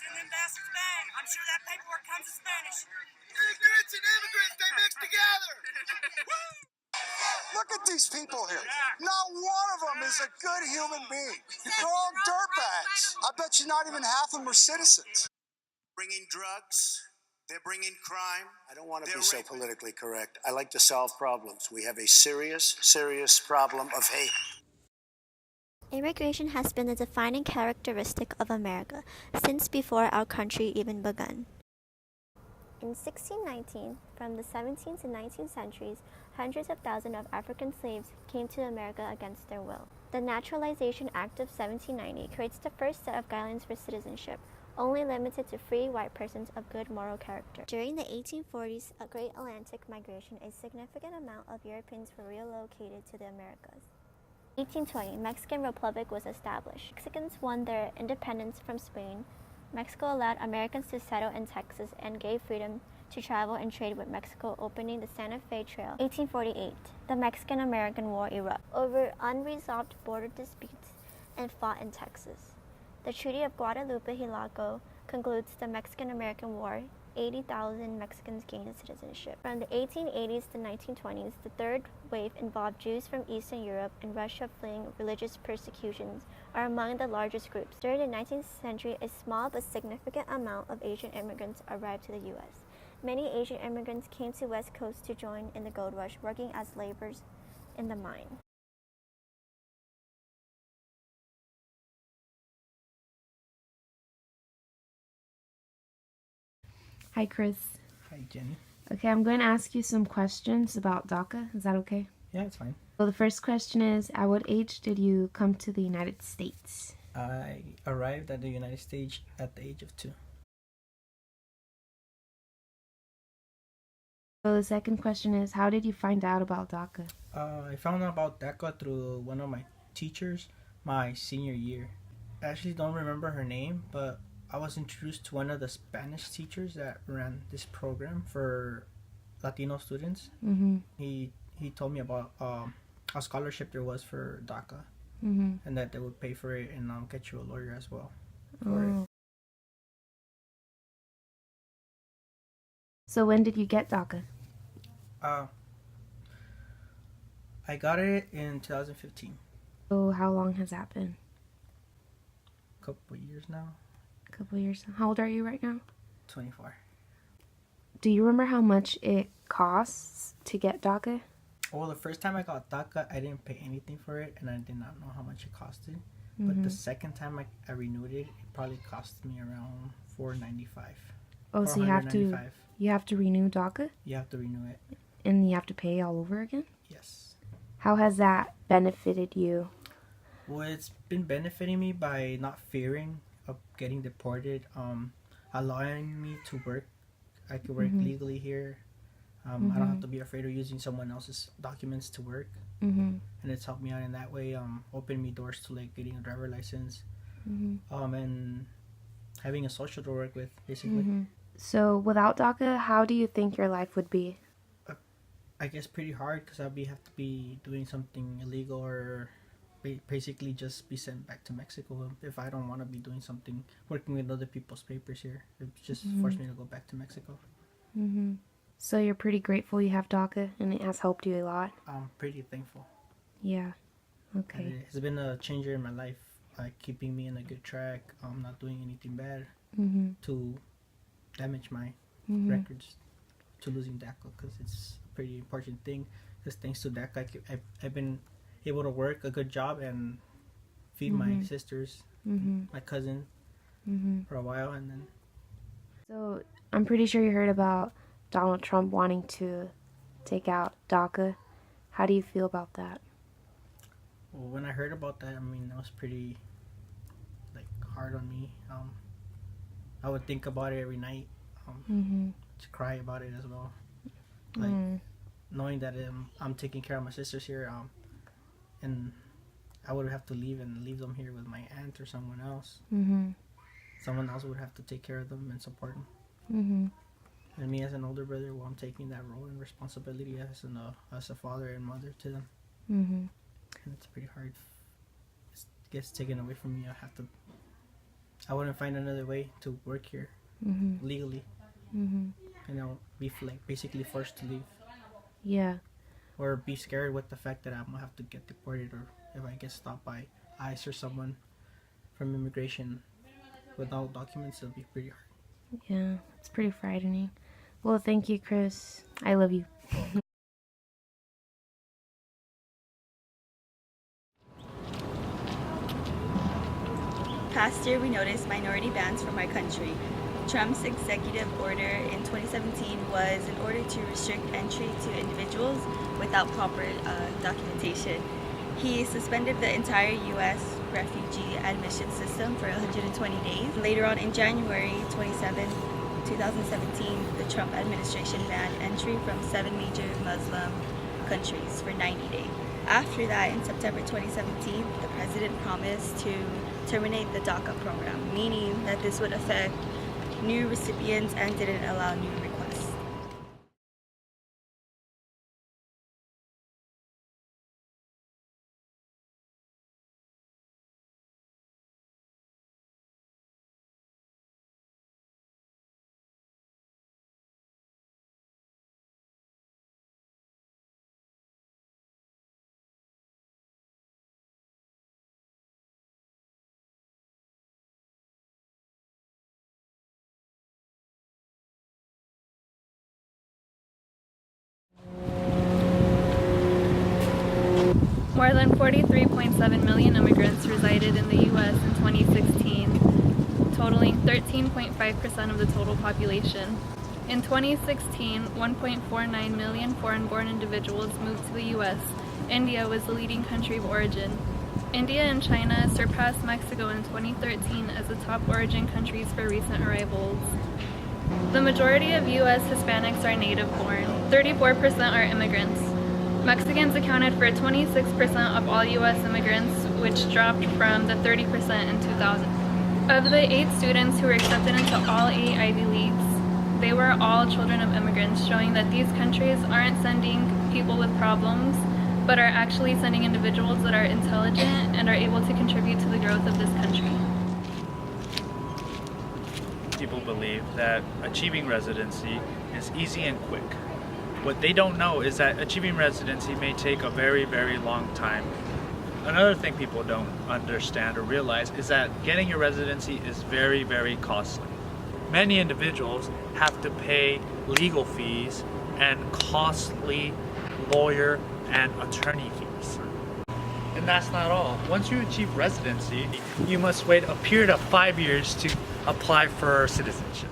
Send them bastards back. I'm sure that paperwork comes in Spanish. Ignorance and immigrants, they mix together. Look at these people here. Not one of them is a good human being. They're all dirtbags. I bet you not even half of them are citizens. Bringing drugs. They're bringing crime. I don't want to be so politically correct. I like to solve problems. We have a serious, serious problem of hate. Immigration has been a defining characteristic of America since before our country even begun. In 1619, from the 17th to 19th centuries, hundreds of thousands of African slaves came to America against their will. The Naturalization Act of 1790 creates the first set of guidelines for citizenship, only limited to free white persons of good moral character. During the 1840s, a great Atlantic migration, a significant amount of Europeans were relocated to the Americas. 1820, Mexican Republic was established. Mexicans won their independence from Spain. Mexico allowed Americans to settle in Texas and gave freedom to travel and trade with Mexico, opening the Santa Fe Trail. 1848, the Mexican-American War erupted over unresolved border disputes and fought in Texas. The Treaty of Guadalupe Hidalgo concludes the Mexican-American War. 80,000 Mexicans gained citizenship. From the 1880s to 1920s, the third wave involved Jews from Eastern Europe and Russia fleeing religious persecutions are among the largest groups. During the 19th century, a small but significant amount of Asian immigrants arrived to the U.S. Many Asian immigrants came to West Coast to join in the gold rush, working as laborers in the mine. Hi, Chris. Hi, Jenny. Okay, I'm going to ask you some questions about Daca. Is that okay? Yeah, it's fine. So the first question is, at what age did you come to the United States? I arrived at the United States at the age of 2. So the second question is, how did you find out about Daca? I found out about Daca through one of my teachers my senior year. I actually don't remember her name, but I was introduced to one of the Spanish teachers that ran this program for Latino students. Mm-hmm. He told me about a scholarship there was for Daca, Mm-hmm. and that they would pay for it and get you a lawyer as well for it. So when did you get Daca? I got it in 2015. So how long has that been? A couple of years now. A couple of years. How old are you right now? 24. Do you remember how much it costs to get Daca? Well, the first time I got Daca, I didn't pay anything for it, and I did not know how much it costed. But the second time I renewed it, it probably cost me around $495. Oh, so you have to renew Daca? You have to renew it. And you have to pay all over again? Yes. How has that benefited you? Well, it's been benefiting me by not fearing of getting deported, allowing me to work. I can work legally here. I don't have to be afraid of using someone else's documents to work. Mm-hmm. And it's helped me out in that way, opened me doors to like getting a driver license, and having a social to work with, basically. So without Daca, how do you think your life would be? I guess pretty hard, because I'll have to be doing something illegal, or basically just be sent back to Mexico if I don't want to be doing something, working with other people's papers here. It just forced me to go back to Mexico. Mm-hmm. So you're pretty grateful you have Daca, and it has helped you a lot? I'm pretty thankful. Yeah. Okay. And it's been a changer in my life, like keeping me in a good track, not doing anything bad to damage my records, to losing Daca, because it's a pretty important thing. Because thanks to Daca, I've been able to work a good job and feed my sisters, my cousin for a while, and then. So I'm pretty sure you heard about Donald Trump wanting to take out Daca. How do you feel about that? Well, when I heard about that, I mean, it was pretty hard on me. I would think about it every night, to cry about it as well. Knowing that I'm taking care of my sisters here, and I would have to leave them here with my aunt or someone else. Someone else would have to take care of them and support them. And me as an older brother, well, I'm taking that role and responsibility as a father and mother to them. And it's pretty hard. It gets taken away from me. I wouldn't find another way to work here legally. Be like basically forced to leave. Yeah. Or be scared with the fact that I'm gonna have to get deported, or if I get stopped by ICE or someone from immigration without documents, it'll be pretty hard. Yeah, it's pretty frightening. Well, thank you, Chris. I love you. Past year, we noticed minority bans from our country. Trump's executive order in 2017 was in order to restrict entry to individuals without proper documentation. He suspended the entire U.S. refugee admission system for 120 days. Later on in January 27, 2017, the Trump administration banned entry from 7 major Muslim countries for 90 days. After that, in September 2017, the president promised to terminate the Daca program, meaning that this would affect new recipients and didn't allow new requests. More than 43.7 million immigrants resided in the U.S. in 2016, totaling 13.5% of the total population. In 2016, 1.49 million foreign-born individuals moved to the U.S. India was the leading country of origin. India and China surpassed Mexico in 2013 as the top origin countries for recent arrivals. The majority of U.S. Hispanics are native-born. 34% are immigrants. Mexicans accounted for 26% of all U.S. immigrants, which dropped from the 30% in 2000. Of the 8 students who were accepted into all 8 Ivy Leagues, they were all children of immigrants, showing that these countries aren't sending people with problems, but are actually sending individuals that are intelligent and are able to contribute to the growth of this country. People believe that achieving residency is easy and quick. What they don't know is that achieving residency may take a very, very long time. Another thing people don't understand or realize is that getting your residency is very, very costly. Many individuals have to pay legal fees and costly lawyer and attorney fees. And that's not all. Once you achieve residency, you must wait a period of 5 years to apply for citizenship.